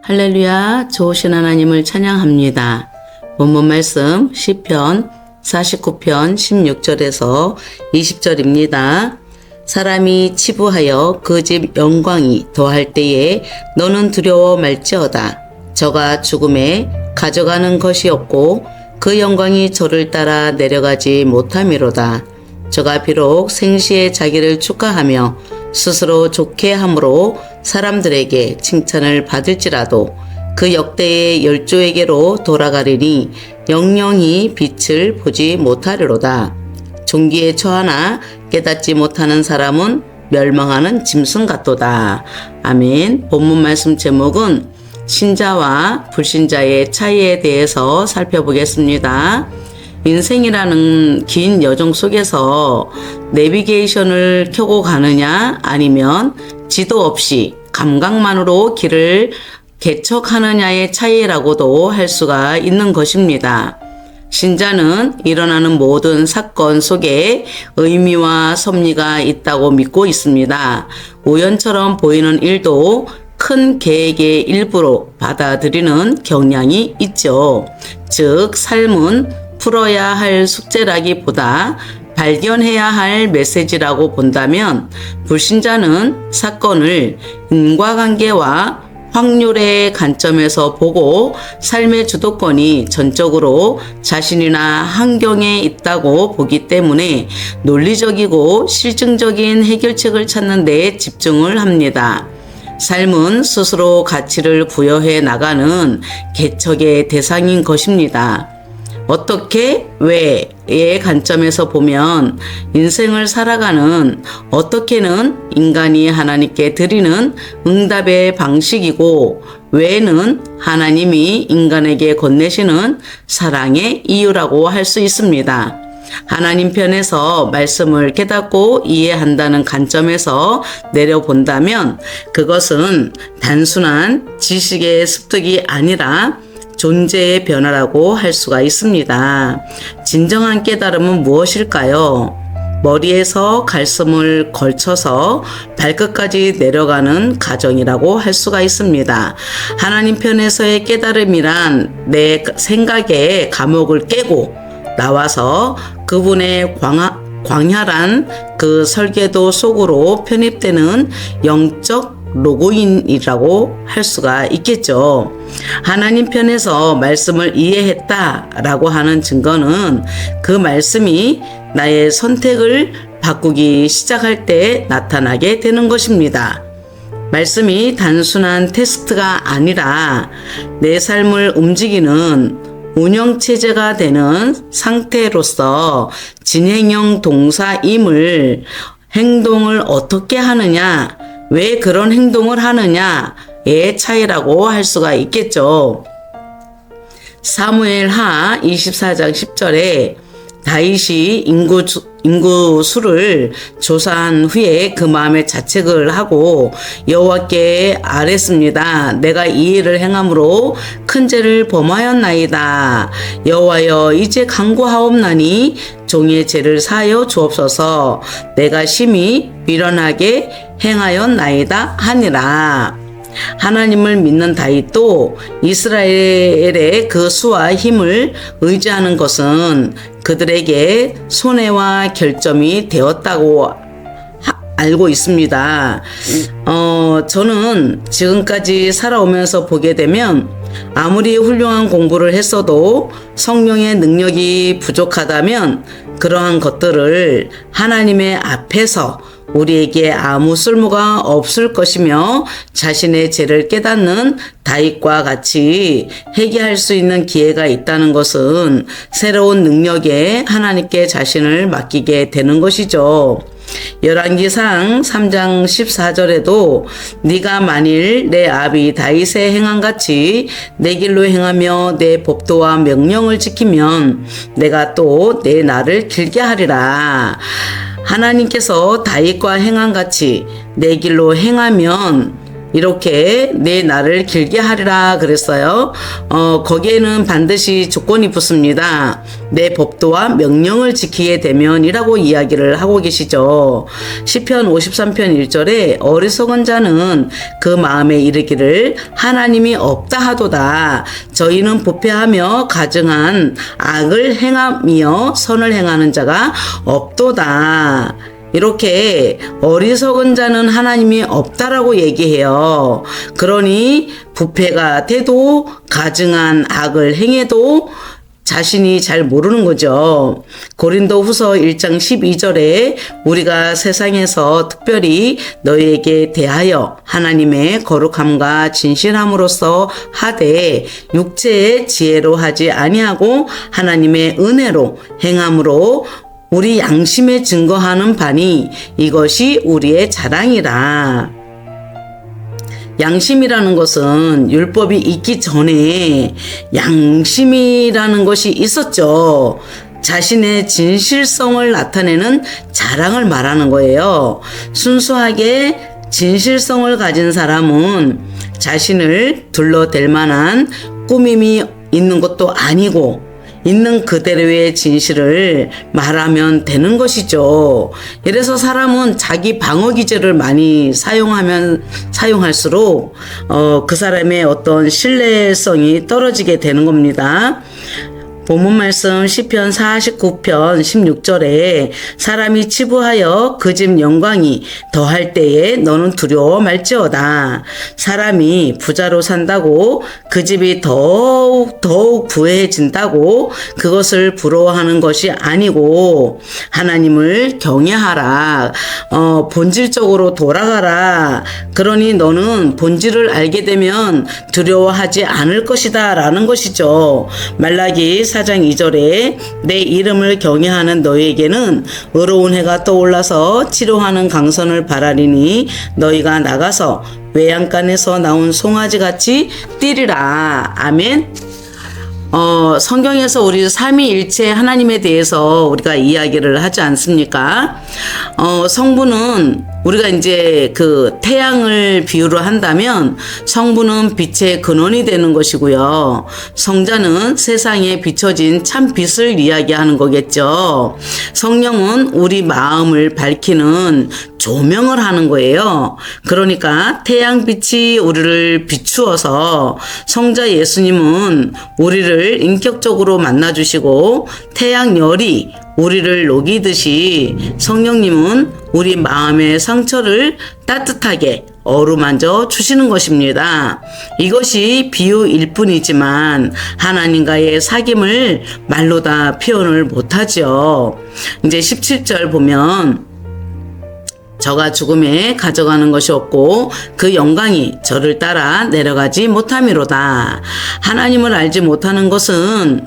할렐루야, 좋으신 하나님을 찬양합니다. 본문 말씀 시편 49편 16절에서 20절입니다. 사람이 치부하여 그 집 영광이 더할 때에 너는 두려워 말지어다. 저가 죽음에 가져가는 것이 없고 그 영광이 저를 따라 내려가지 못함이로다. 저가 비록 생시에 자기를 축하하며 스스로 좋게 함으로 사람들에게 칭찬을 받을지라도 그 역대의 열조에게로 돌아가리니 영영이 빛을 보지 못하리로다. 종기에 처하나 깨닫지 못하는 사람은 멸망하는 짐승 같도다. 아멘. 본문 말씀 제목은 신자와 불신자의 차이에 대해서 살펴보겠습니다. 인생이라는 긴 여정 속에서 내비게이션을 켜고 가느냐 아니면 지도 없이 감각만으로 길을 개척하느냐의 차이라고도 할 수가 있는 것입니다. 신자는 일어나는 모든 사건 속에 의미와 섭리가 있다고 믿고 있습니다. 우연처럼 보이는 일도 큰 계획의 일부로 받아들이는 경향이 있죠. 즉, 삶은 풀어야 할 숙제라기보다 발견해야 할 메시지라고 본다면 불신자는 사건을 인과관계와 확률의 관점에서 보고 삶의 주도권이 전적으로 자신이나 환경에 있다고 보기 때문에 논리적이고 실증적인 해결책을 찾는 데 집중을 합니다. 삶은 스스로 가치를 부여해 나가는 개척의 대상인 것입니다. 어떻게, 왜의 관점에서 보면 인생을 살아가는 어떻게는 인간이 하나님께 드리는 응답의 방식이고 왜는 하나님이 인간에게 건네시는 사랑의 이유라고 할 수 있습니다. 하나님 편에서 말씀을 깨닫고 이해한다는 관점에서 내려본다면 그것은 단순한 지식의 습득이 아니라 존재의 변화라고 할 수가 있습니다. 진정한 깨달음은 무엇일까요? 머리에서 가슴을 걸쳐서 발끝까지 내려가는 과정이라고 할 수가 있습니다. 하나님 편에서의 깨달음이란 내 생각의 감옥을 깨고 나와서 그분의 광활한 그 설계도 속으로 편입되는 영적 로그인이라고 할 수가 있겠죠. 하나님 편에서 말씀을 이해했다라고 하는 증거는 그 말씀이 나의 선택을 바꾸기 시작할 때 나타나게 되는 것입니다. 말씀이 단순한 테스트가 아니라 내 삶을 움직이는 운영체제가 되는 상태로서 진행형 동사임을 행동을 어떻게 하느냐, 왜 그런 행동을 하느냐의 차이라고 할 수가 있겠죠. 사무엘하 24장 10절에 다윗이 인구 수를 조사한 후에 그 마음에 자책을 하고 여호와께 아뢰습니다. 내가 이 일을 행함으로 큰 죄를 범하였나이다. 여호와여, 이제 간구하옵나니 종의 죄를 사하여 주옵소서. 내가 심히 미련하게 행하였나이다 하니라. 하나님을 믿는 다윗도 이스라엘의 그 수와 힘을 의지하는 것은 그들에게 손해와 결점이 되었다고 알고 있습니다. 저는 지금까지 살아오면서 보게 되면 아무리 훌륭한 공부를 했어도 성령의 능력이 부족하다면 그러한 것들을 하나님의 앞에서 우리에게 아무 쓸모가 없을 것이며 자신의 죄를 깨닫는 다윗과 같이 회개할 수 있는 기회가 있다는 것은 새로운 능력에 하나님께 자신을 맡기게 되는 것이죠. 열왕기상 3장 14절에도 네가 만일 내 아비 다윗의 행함같이 내 길로 행하며 내 법도와 명령을 지키면 내가 또 내 날을 길게 하리라. 하나님께서 다윗과 행함같이 내 길로 행하면 이렇게 내 날을 길게 하리라 그랬어요. 거기에는 반드시 조건이 붙습니다. 내 법도와 명령을 지키게 되면이라고 이야기를 하고 계시죠. 시편 53편 1절에 어리석은 자는 그 마음에 이르기를 하나님이 없다 하도다. 저희는 부패하며 가증한 악을 행하며 선을 행하는 자가 없도다. 이렇게 어리석은 자는 하나님이 없다라고 얘기해요. 그러니 부패가 돼도 가증한 악을 행해도 자신이 잘 모르는 거죠. 고린도후서 1장 12절에 우리가 세상에서 특별히 너희에게 대하여 하나님의 거룩함과 진실함으로써 하되 육체의 지혜로 하지 아니하고 하나님의 은혜로 행함으로 우리 양심에 증거하는 바니 이것이 우리의 자랑이라. 양심이라는 것은 율법이 있기 전에 양심이라는 것이 있었죠. 자신의 진실성을 나타내는 자랑을 말하는 거예요. 순수하게 진실성을 가진 사람은 자신을 둘러댈 만한 꾸밈이 있는 것도 아니고 있는 그대로의 진실을 말하면 되는 것이죠. 이래서 사람은 자기 방어 기제를 많이 사용할수록 그 사람의 어떤 신뢰성이 떨어지게 되는 겁니다. 본문 말씀 시편 49편 16절에 사람이 치부하여 그 집 영광이 더할 때에 너는 두려워 말지어다. 사람이 부자로 산다고 그 집이 더욱 부해진다고 그것을 부러워하는 것이 아니고 하나님을 경외하라. 본질적으로 돌아가라. 그러니 너는 본질을 알게 되면 두려워하지 않을 것이다 라는 것이죠. 말라기 4장 2절에 내 이름을 경외하는 너희에게는 의로운 해가 떠올라서 치료하는 강선을 바라리니 너희가 나가서 외양간에서 나온 송아지같이 뛰리라. 아멘. 성경에서 우리 삼위일체 하나님에 대해서 우리가 이야기를 하지 않습니까? 성부는 우리가 이제 그 태양을 비유로 한다면 성부는 빛의 근원이 되는 것이고요. 성자는 세상에 비춰진 참 빛을 이야기하는 거겠죠. 성령은 우리 마음을 밝히는 조명을 하는 거예요. 그러니까 태양빛이 우리를 비추어서 성자 예수님은 우리를 인격적으로 만나주시고 태양열이 우리를 녹이듯이 성령님은 우리 마음의 상처를 따뜻하게 어루만져 주시는 것입니다. 이것이 비유일 뿐이지만 하나님과의 사귐을 말로 다 표현을 못하죠. 이제 17절 보면 저가 죽음에 가져가는 것이 없고 그 영광이 저를 따라 내려가지 못함이로다. 하나님을 알지 못하는 것은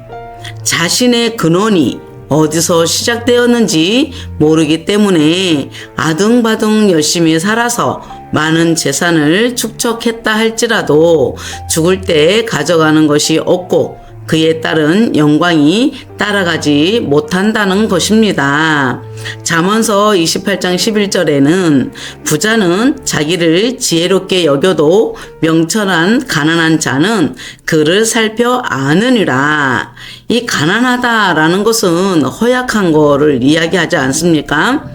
자신의 근원이 어디서 시작되었는지 모르기 때문에 아등바등 열심히 살아서 많은 재산을 축적했다 할지라도 죽을 때 가져가는 것이 없고 그에 따른 영광이 따라가지 못한다는 것입니다. 잠언서 28장 11절에는 부자는 자기를 지혜롭게 여겨도 명철한 가난한 자는 그를 살펴 아느니라. 이 가난하다라는 것은 허약한 거를 이야기하지 않습니까?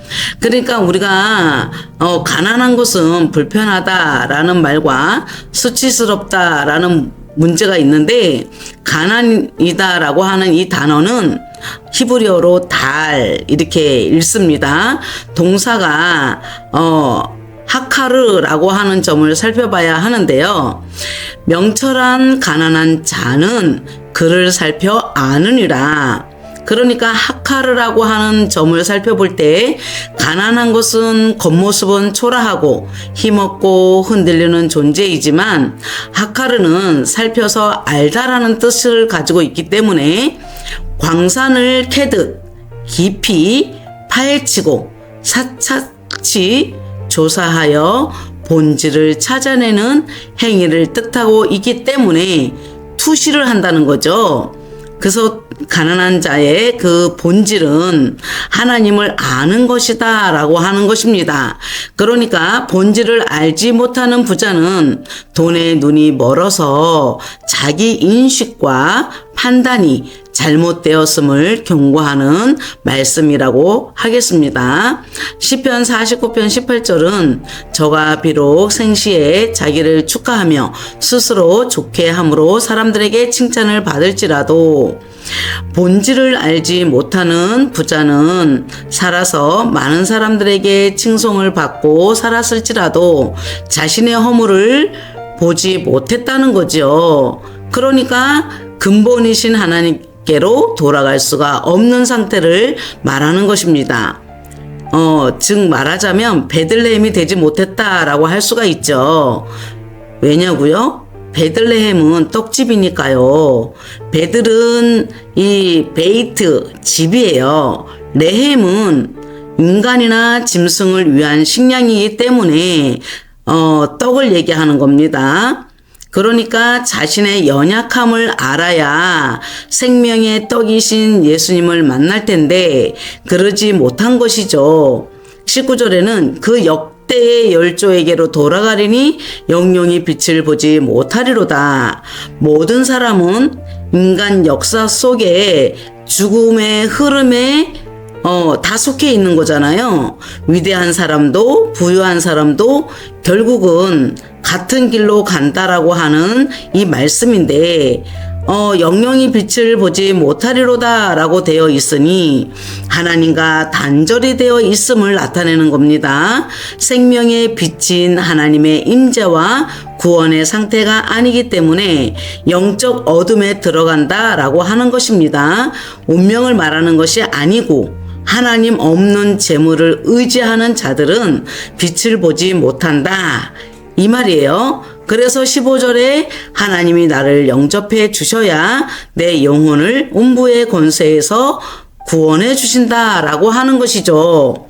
그러니까 우리가 가난한 것은 불편하다라는 말과 수치스럽다라는 문제가 있는데 가난이다라고 하는 이 단어는 히브리어로 달 이렇게 읽습니다. 동사가 하카르라고 하는 점을 살펴봐야 하는데요. 명철한 가난한 자는 그를 살펴 아느니라. 그러니까 하카르라고 하는 점을 살펴볼 때 가난한 것은 겉모습은 초라하고 힘없고 흔들리는 존재이지만 하카르는 살펴서 알다라는 뜻을 가지고 있기 때문에 광산을 캐듯 깊이 파헤치고 사차치 조사하여 본질을 찾아내는 행위를 뜻하고 있기 때문에 투시를 한다는 거죠. 그래서 가난한 자의 그 본질은 하나님을 아는 것이다 라고 하는 것입니다. 그러니까 본질을 알지 못하는 부자는 돈에 눈이 멀어서 자기 인식과 판단이 잘못되었음을 경고하는 말씀이라고 하겠습니다. 시편 49편 18절은 저가 비록 생시에 자기를 축하하며 스스로 좋게 함으로 사람들에게 칭찬을 받을지라도 본질을 알지 못하는 부자는 살아서 많은 사람들에게 칭송을 받고 살았을지라도 자신의 허물을 보지 못했다는 거죠. 그러니까 근본이신 하나님께로 돌아갈 수가 없는 상태를 말하는 것입니다. 즉 말하자면 베들레헴이 되지 못했다라고 할 수가 있죠. 왜냐고요? 베들레헴은 떡집이니까요. 베들은 이 베이트, 집이에요. 레헴은 인간이나 짐승을 위한 식량이기 때문에 떡을 얘기하는 겁니다. 그러니까 자신의 연약함을 알아야 생명의 떡이신 예수님을 만날 텐데 그러지 못한 것이죠. 19절에는 그 역대의 열조에게로 돌아가리니 영영이 빛을 보지 못하리로다. 모든 사람은 인간 역사 속에 죽음의 흐름에 다 속해 있는 거잖아요. 위대한 사람도 부유한 사람도 결국은 같은 길로 간다라고 하는 이 말씀인데 영영이 빛을 보지 못하리로다 라고 되어 있으니 하나님과 단절이 되어 있음을 나타내는 겁니다. 생명의 빛인 하나님의 임재와 구원의 상태가 아니기 때문에 영적 어둠에 들어간다 라고 하는 것입니다. 운명을 말하는 것이 아니고 하나님 없는 재물을 의지하는 자들은 빛을 보지 못한다 이 말이에요. 그래서 15절에 하나님이 나를 영접해 주셔야 내 영혼을 음부의 권세에서 구원해 주신다라고 하는 것이죠.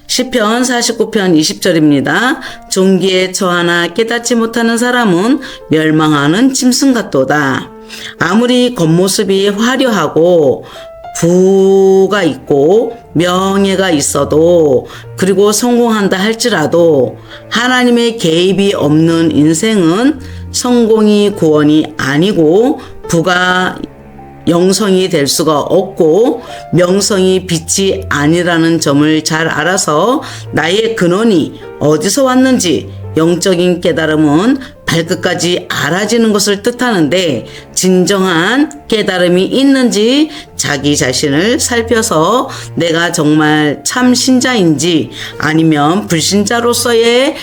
시편 49편 20절입니다. 종기에 처하나 깨닫지 못하는 사람은 멸망하는 짐승 같도다. 아무리 겉모습이 화려하고 부가 있고 명예가 있어도 그리고 성공한다 할지라도 하나님의 개입이 없는 인생은 성공이 구원이 아니고 부가 영성이 될 수가 없고 명성이 빛이 아니라는 점을 잘 알아서 나의 근원이 어디서 왔는지 영적인 깨달음은 발끝까지 알아지는 것을 뜻하는데 진정한 깨달음이 있는지 자기 자신을 살펴서 내가 정말 참 신자인지 아니면 불신자로서의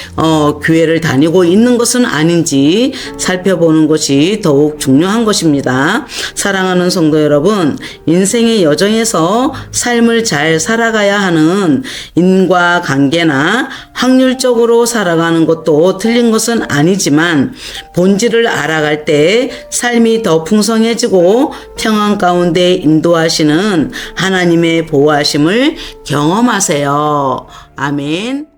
교회를 다니고 있는 것은 아닌지 살펴보는 것이 더욱 중요한 것입니다. 사랑하는 성도 여러분, 인생의 여정에서 삶을 잘 살아가야 하는 인과관계나 확률적으로 살아가는 것도 틀린 것은 아니지만 본질을 알아갈 때 삶이 더 풍성해지고 평안 가운데 인도하시는 하나님의 보호하심을 경험하세요. 아멘.